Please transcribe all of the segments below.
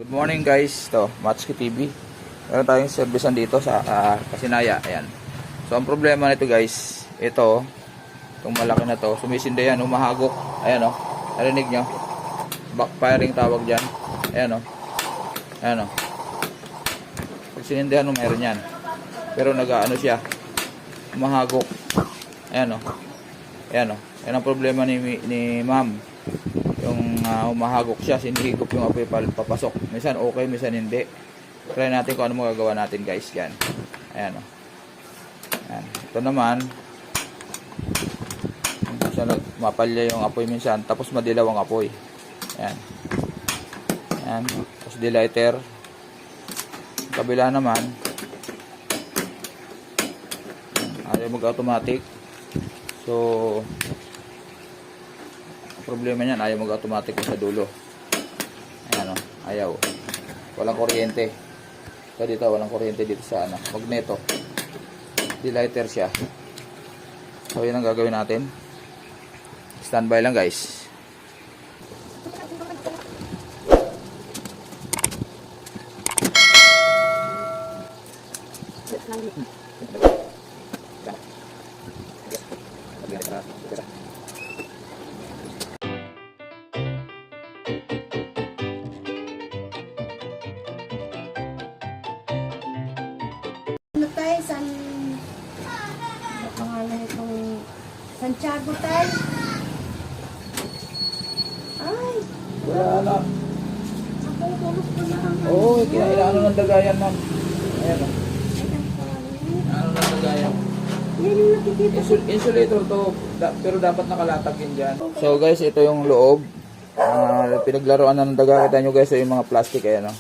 Good morning guys, ito Matsuki TV. Meron tayong servicean dito sa Kasinaya. Ayan. So ang problema nito guys, itong malaki na to, sumisindi yan, humahagok. Ayan o, narinig nyo, backfiring tawag dyan. Ayan o, ayan o, pag sinindihan mo meron yan, pero nag-ano siya, humahagok. Ayan o, ayan o, yan ang problema ni ma'am. Yung humahagok siya, sinihigop yung apoy papasok. Minsan okay, minsan hindi. Try natin kung ano magagawa natin guys. Yan. Ayan o. Ayan. Ito naman, minsan mapalya yung apoy minsan, tapos madilaw ang apoy. Ayan. Ayan. Tapos delighter. Kabila naman, ayaw mag-automatic. So, problema niyan, ayaw mag-automatic sa dulo. Ayan o, ayaw. Walang kuryente. So dito, walang kuryente dito sa magneto. Delighter siya. So yun ang gagawin natin. Standby lang guys. Ano tayo, pangalan itong Santiago tayo. Ay, Wala na. ako tulog ko na ang Oo, kinailangan ng dagayan ma'am. Ayan o. Ano ng dagayan? yan yung nakikita ko. Insulator to, pero dapat nakalatag yun dyan. So guys, ito yung loob. Pinaglaruan na ng daga. Kita nyo guys, yung mga plastic. Ayan o.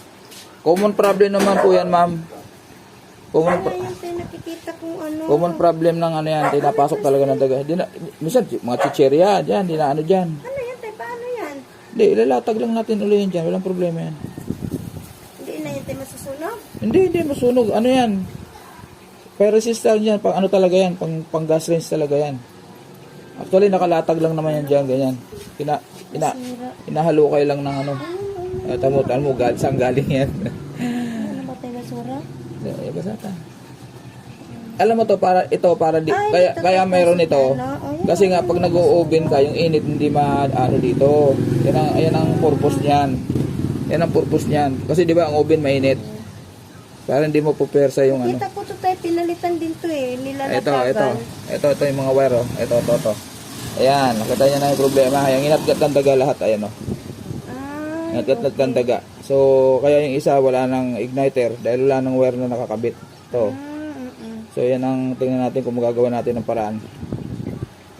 Common problem naman po yan ma'am. Ano yung tayo nakikita kung ano. Common problem ng ano yan, tinapasok talaga ng daga. Minsan, mga chicheria, dyan, di na ano dyan. Ano yan tayo, paano yan? Hindi, ilalatag lang natin uli yan dyan, walang problema yan. Hindi na yan tayo masusunog? Hindi, masunog. Ano yan? Fire resistant yan, pang ano talaga yan, pang gas range talaga yan. Actually, nakalatag lang naman yan dyan, ganyan. Inahalukay lang ng ano. Tamo, saan galing yan? Ano ba tayo basura? Basata. Alam mo to, para kaya mayroon ito. Kasi nga pag nag-o-oven ka, yung init hindi ano dito. Yan ang purpose niyan. Yan ang purpose niyan. Kasi 'di ba ang oven mainit. Para hindi mo pupersa yung ano. Kita ko to tayo, pinalitan din to eh. Nilalatagan. Ito yung mga wire oh. Ito. Ayan, nakita niyo na yung problema. Yung inatgat ng daga lahat, ayan oh. Inatgat ng daga. So, kaya yung isa wala nang igniter dahil wala nang wire na nakakabit. Ito. So, yan ang tingnan natin kung magagawa natin ng paraan.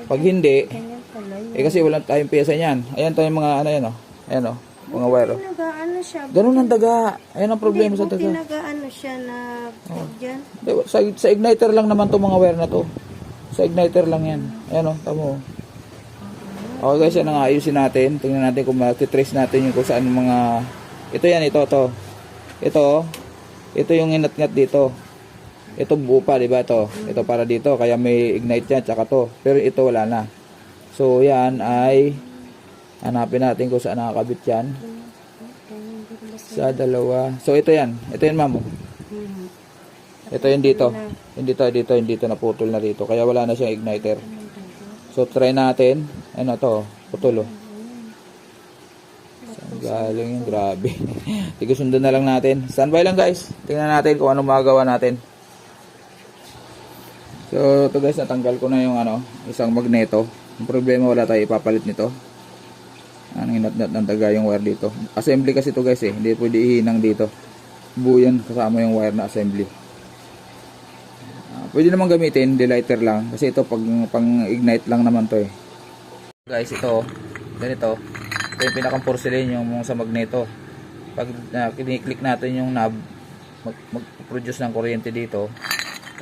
Pag hindi, kasi wala tayong pyesa niyan. Ayan tayong mga ano yan oh. Ayan oh, mga wire oh. Pinagaano siya. Ganun ang daga. Ayan ang problema sa daga. Pinagaano siya na dyan. Sa igniter lang naman to mga wire na to. Sa igniter lang yan. Ayan oh, tamo. Okay guys, yan ang ayusin natin. Tingnan natin kung matitrace natin yung kung saan mga... Ito yan, ito. Ito yung inat-ngat dito. Ito buo pa, diba ito? Ito para dito, kaya may ignite yan, tsaka to. Pero ito wala na. So yan ay... Hanapin natin kung saan nakakabit yan. Sa dalawa. So ito yan ma'am. Ito yung dito. Yung dito naputol na dito. Kaya wala na siyang igniter. So try natin. Ano to? Putol oh. Saan galing yung grabe. Sige, sundan na lang natin. Standby lang guys. Tingnan natin kung ano magagawa natin. So ito guys, natanggal ko na yung isang magneto. Ang problema, wala tayo ipapalit nito. Ang inat-nat ng daga yung wire dito. Assembly kasi ito guys eh. Hindi pwede ihinang dito. Buo yan kasama yung wire na assembly. Pwede naman gamitin, delighter lang. Kasi ito pang-ignite lang naman to eh. Guys, ito, ganito. Ito yung pinakang porcelain yung sa magneto. Pag kiniklik natin yung knob, mag-produce ng kuryente dito.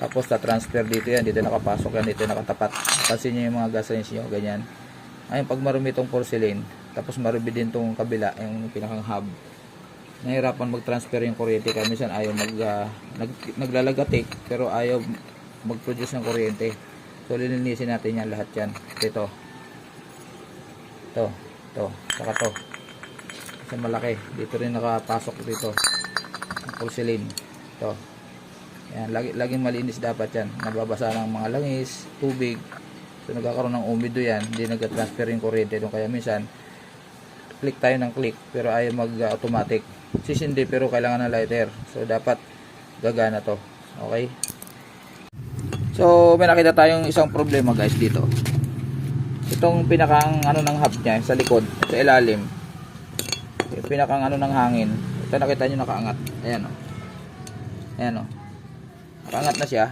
Tapos transfer dito yan, dito nakapasok yan, dito nakatapat. Pansin nyo yung mga gas range nyo, ganyan. Ayun, pag marumi itong porcelain, tapos marumi din itong kabila, yung pinakang hub. Nahirapan mag-transfer yung kuryente. Kaya minsan ayaw naglalagatik, pero ayaw mag-produce ng kuryente. So lilinisin natin yan lahat yan. Ito, saka to. Sa malaki. Dito rin nakapasok dito. Porcelain. Ito. Yan, laging malinis dapat yan. Nababasa ng mga langis, tubig. So nagkakaroon ng umido yan. Hindi nag-transfer yung kuryente doon. Kaya minsan, click tayo ng click. Pero ayaw mag-automatic. Sisindi pero kailangan ng lighter. So dapat gagana to. Okay? So may nakita tayong isang problema guys dito. Itong pinakang ano ng hub niya sa likod, sa ilalim. Yung pinakang ano ng hangin. Ito nakita nyo nakaangat. Ayan o. Ayan o. Nakaangat na siya.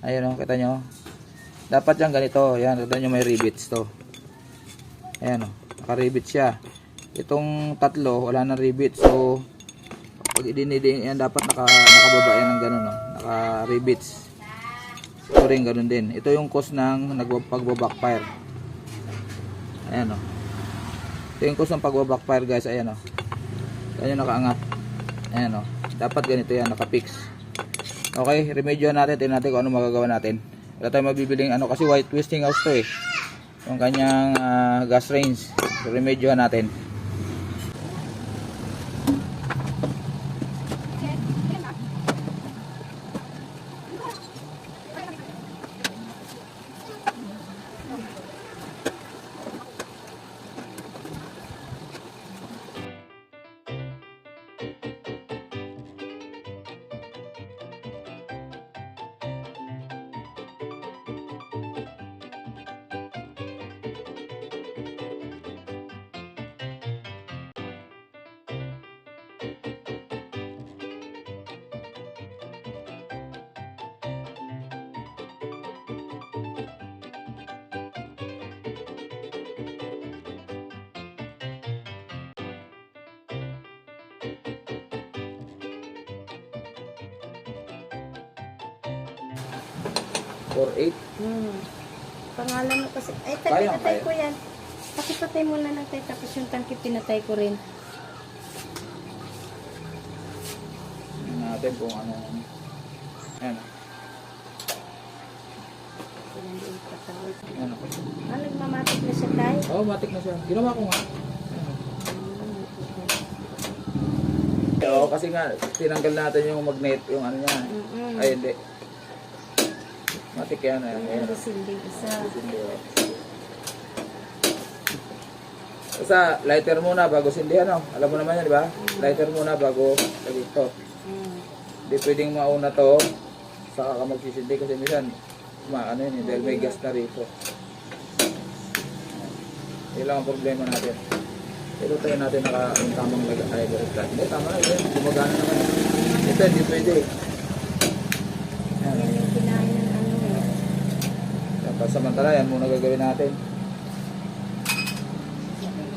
Ayan o, kita nyo. Dapat yan ganito. Ayan, kita nyo may rivets to. Ayan o, naka-rivets siya. Itong tatlo, wala nang rivets. So, pag idiniding yan, dapat nakababa yan ng gano'n, no? Naka-rivets. Ito rin gano'n din. Ito yung cause ng pagbabackfire. Ayan o. Ito yung cause ng pagbabackfire guys. Ayan o. Ayan yung nakaangat. Ayan o. Dapat ganito yan, nakapix. Okay, remedyohan natin. Tingnan natin kung ano magagawa natin. Wala tayong mabibiling ano kasi white twisting house to eh. Yung kanyang gas range. So, remedyohan natin. Pangalan mo kasi. Ay, Kaya, pinatay kaya. ko yan. Pakipatay mo na ng tayo. Tapos yung tangki pinatay ko rin. Tingnan natin kung ano. Ayan. Ayan ako. Ah, nagmamatik na siya tayo. Oo, matik na siya. Ginawa ko nga. Oo, kasi nga, tinanggal natin yung magnet, yung ano niya. Ay, hindi. Matik yan. Ayan. Sinding isa. Basta, lighter muna bago sindihan, no? Alam mo naman yan, di ba? Lighter muna bago dito. Hindi pwedeng mauna to, saka ka magsisindi kasi minsan, ano yun, dahil may gas na rito. Yun lang ang problema natin. Pero tayo natin yung tamang lagay. Hindi, tama na yun. Gumagana naman. Ito, hindi pwede. Yan yung kinain ng ano eh. Tapos samantala, yan muna gagawin natin.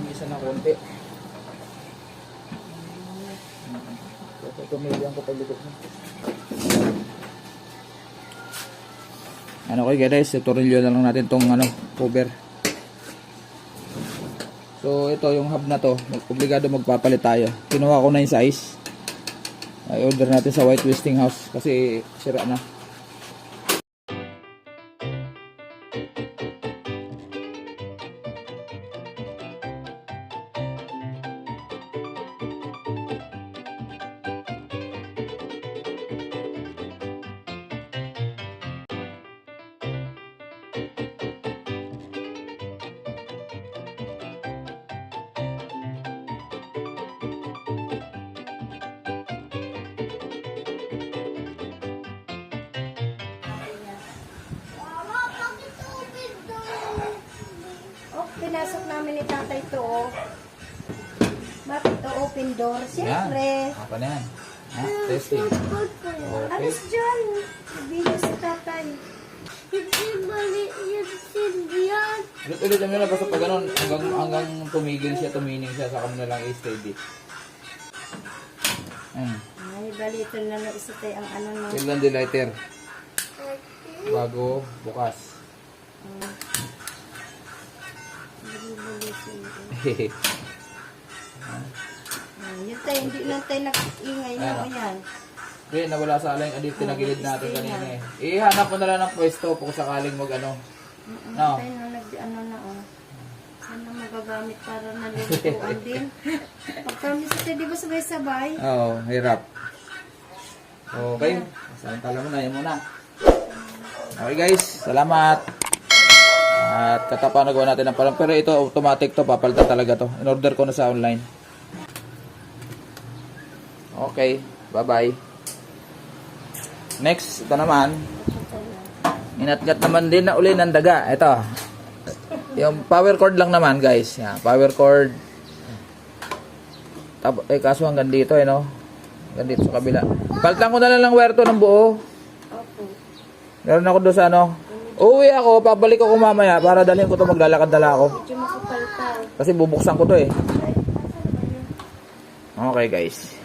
Isa na konti. Tumilihan ko paglikot mo. Ano kayo guys, tutorial na lang natin tong ano, cover. So ito yung hub na to, obligado magpapalit tayo. Kinuha ko na yung size. Ay order natin sa White Twisting House kasi sira na. Pinasok namin ni tatay to, oh. Bakit to open door? Siyempre. Apa na yan? Ha? Testing. Okay. Alis dyan. Video si tatay. Hindi mali yung sindihan. Ulit-ulit naman na basta pag ganun, hanggang tumigil siya, tumining siya, saka mo na lang i-steady. Ay, bali ito na lang isa tayo ang ano no. Yun lang din lighter. Bago bukas. Yun tayo, hindi lang tayo nakingay nyo. Ayan. Okay, nawala sa aling adit tinagilid natin kanina eh. Ihanap mo na lang ng pwesto kung sakaling mag ano. No. Tayo na ano na, oh. Ano magagamit para nalulutuan din. Pag kami sa di ba sabay-sabay? Oo, hirap. Okay. Samantala mo na, yan muna. Okay guys, salamat. At katapa nagawa natin ng parang. Pero ito, automatic to. Papalitan talaga to. In-order ko na sa online. Okay, bye-bye. Next, ito naman. Inatgat naman din na uli ng daga. Ito. Yung power cord lang naman guys. Yan, power cord. Kaso hanggang dito no. Hanggang dito sa kabila. Palitan ko na lang wire to ng buo. Opo. Meron ako doon sa ano. Uwi ako, pabalik ako mamaya para dalhin ko to, maglalakad-dala ako. Medyo makapal-pal. Kasi bubuksan ko to eh. Okay guys.